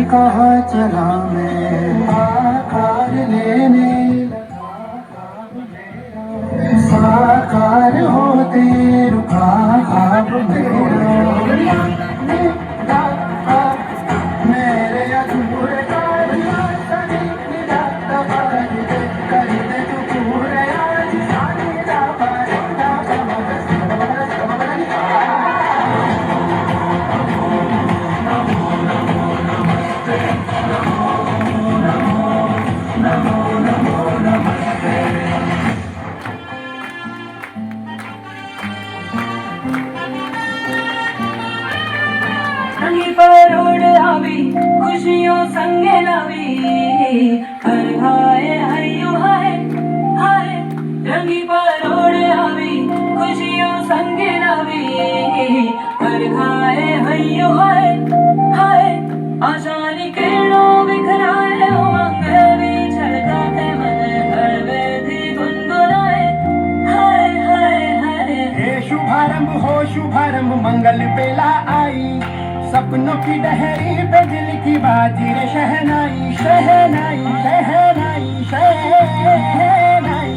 कहाँ चला मैं आकार लेने साकार होते रुका ख्वाब मेरा मेरे अधूरे खुशियों संगे नवी हर हाय हयो हाय हाय रंगी परोड़ आवी खुशियों संगे नवी हर हाय हयो हाय हाय आशानी किरणों बिखराए उमंग भी छलकाते मन हड़बे थी गुनगुनाए हाय हाय हाय हे शुभारंभ मंगल बेला आई सपनों की डहरी पे दिल की बाजी रे शहनाई शहनाई शहनाई शहनाई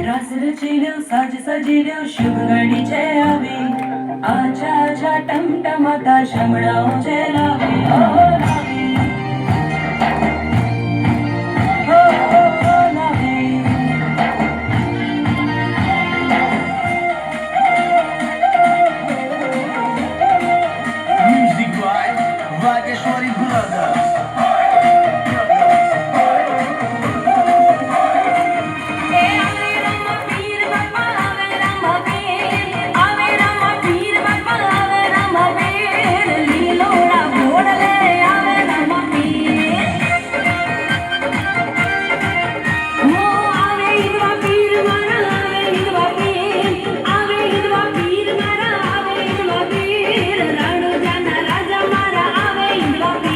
रस रचिर्यो साज सजिर्यो शुभ घड़ी छे आवी आजा आजा टमटमाता शमड़ाओ छे लावी ओ लावी Vageshwari Brothers. Love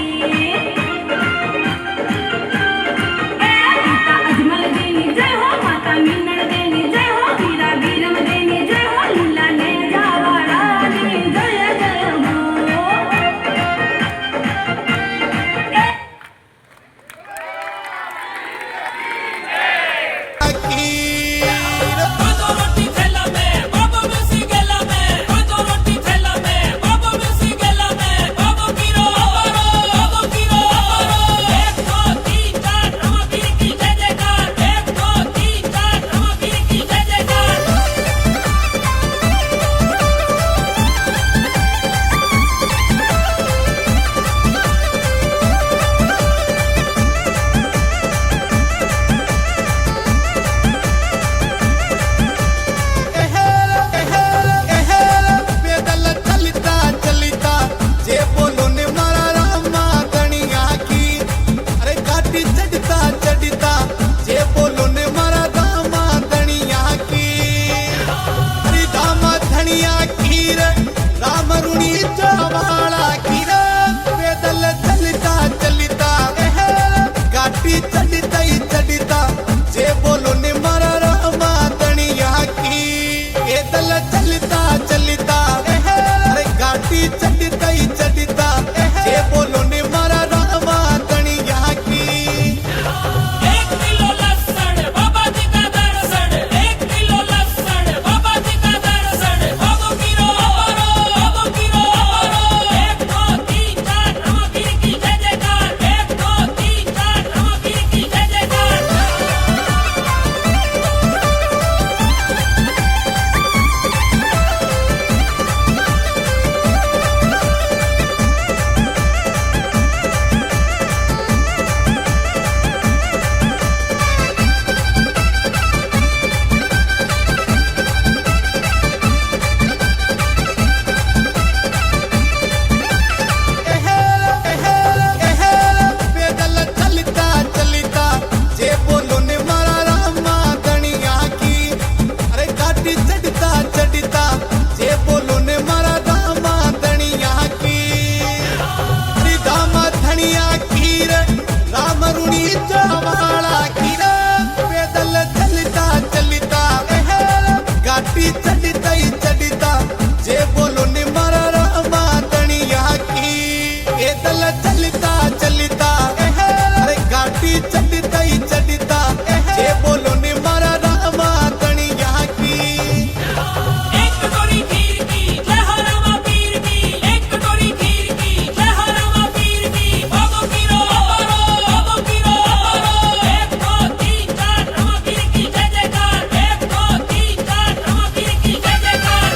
वाला कीरा पैदल चलता चलता घाटी चढ़ता ही चढ़ता जे बोलो ने मारा रामा तनिया की पैदल चलता चलता अरे घाटी चढ़ता ही चढ़ता जे बोलो ने मारा रामा तनिया की एक कटोरी खीर की जय हो रामा पीर की एक कटोरी खीर की जय हो रामा पीर की बाबो कीरो एक दो तीन चार रामा पीर की जय जयकार एक दो तीन चार रामा पीर की जय जयकार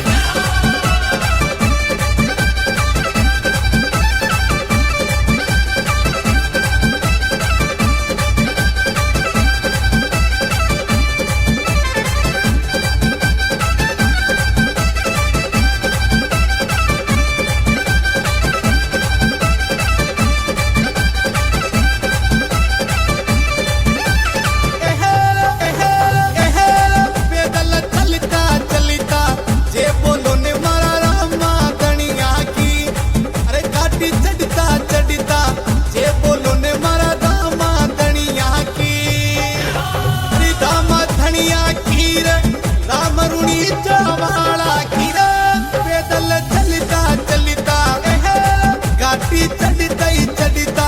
पैदल चलता चलता जे बोलो ने मारा रामा तनिया की अरे घाटी चढ़ता चढ़ता जे बोलो ने मारा रामा तनिया की अरे रामा धनिया की रे राम रुणी वाला कीरा पैदल चलता चलता घाटी चढ़ता ही चढ़ता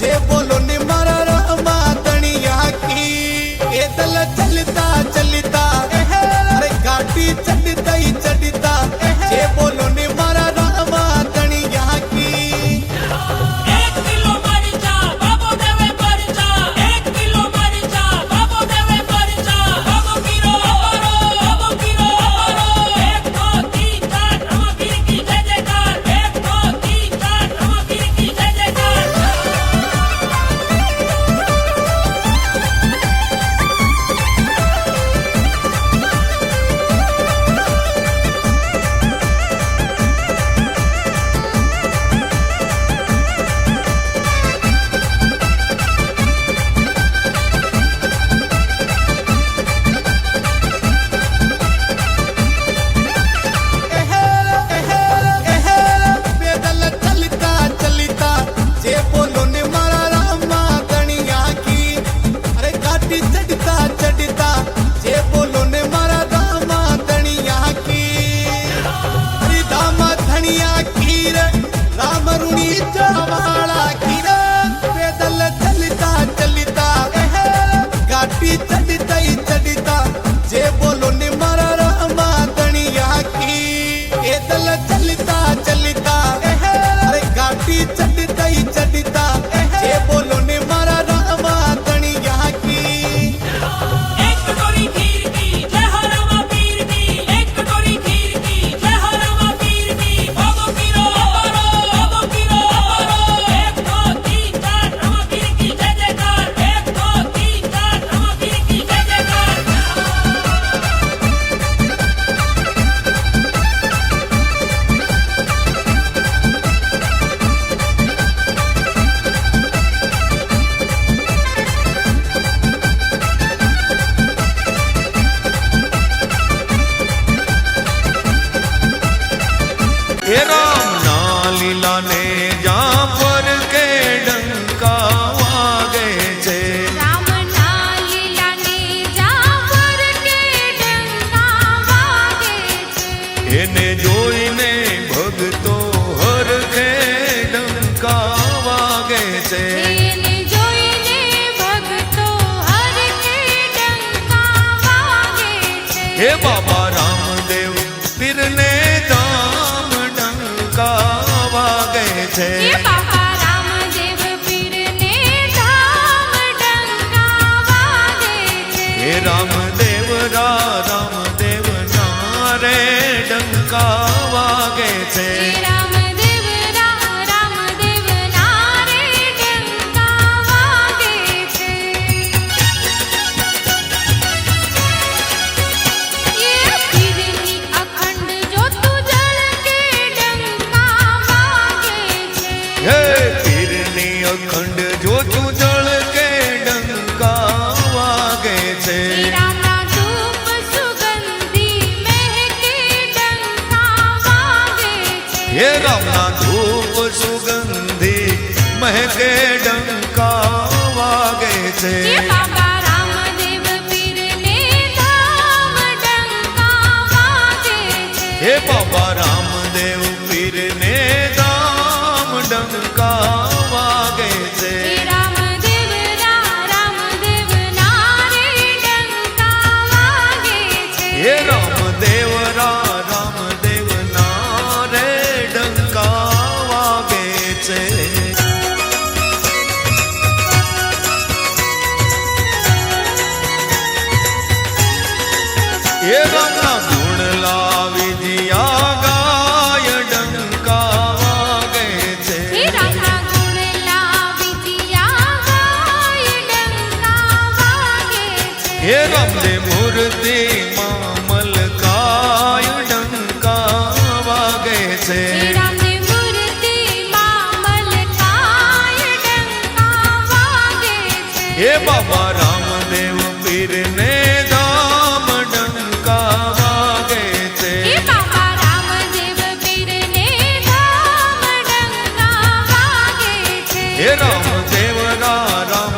जे बोलो ने मारा रामा तनिया की पैदल चलता चलता अरे घाटी चढ़ता ही चढ़ता जे बोलो ने मारा रामा तनिया की 1 किलो मरीचा बाबो देवे मरीचा 1 किलो मरीचा बाबो देवे मरीचा बाबो कीरो एक दो तीन चार रामा पीर की जय जयकार एक दो तीन चार रामा पीर की जय जयकार पैदल चलता चलता जे बोलो ने मारा रामा तनिया की अरे घाटी चढ़ता चढ़ता जे बोलो ने मारा रामा तनिया की अरे रामा धनिया की रे राम रुणी वाला कीरा पैदल चलता चलता घाटी चढ़ता ही चढ़ता जे बोलो ने मारा रामा तनिया की पैदल चलता चलता अरे घाटी चढ़ता ही चढ़ता जे बोलो ने मारा रामा तनिया की 1 कटोरी खीर की जय हो रामा पीर की 1 कटोरी खीर की जय हो रामा पीर की बाबो कीरो एक दो तीन चार रामा पीर की जय जयकार एक दो तीन चार रामा पीर की जय जयकार हे राम ना लीला ने जहाँ पर के डंका वागे छे રામ ના લીલાને જાફર કે ડંકા વાગે છે એને જોઈને ભગતો હરખે ડંકા વાગે છે એને જોઈને ભક્તો હરખે ડંકા વાગે છે હે બાબા રામદેવ પીરને ધામ ડંકા વાગે છે હે બાબા રામદેવ પીરને ધામ ડંકા વાગે છે હે રામદેવ રામદેવ ના રે ડંકા વાગે છે હે રામદેવ રામદેવ ના રે ડંકા વાગે છે ये पीरनी अखंड जो तू जल के डंका वागे छे હે પીરની અખંડ જોતું જળ કે ડંકા વાગે છે श्री राम ना धूप सुगंधी महके डंका वागे छे હે રામના ધૂપ સુગંધી મહેકે ડંકા વાગે છે. એ બાબા રામદેવ પીરને ધામ ડંકા વાગે છે. હે બાબા રામદેવ પીરને ધામ ડંકા વાગે છે. એ રામદેવ ના રે ડંકા વાગે છે. હે રામદેવ રામદેવ ના રે ડંકા વાગે છે. એ રામના ગુણ લાવી દિયા ગાય ડંકા વાગે છે. એ રામના ગુણ લાવી દિયા ગાય ડંકા વાગે છે. હે રામદે મૂર્તિ માં મલકાય ડંકા વાગે છે. એ રામની મૂર્તિમાં મલકાય ડંકા વાગે છે. હે બાબા રામદેવ પીરને ધામ ડંકા વાગે છે. એ બાબા રામદેવ પીરને ધામ ડંકા વાગે છે. હે રામદેવ રામ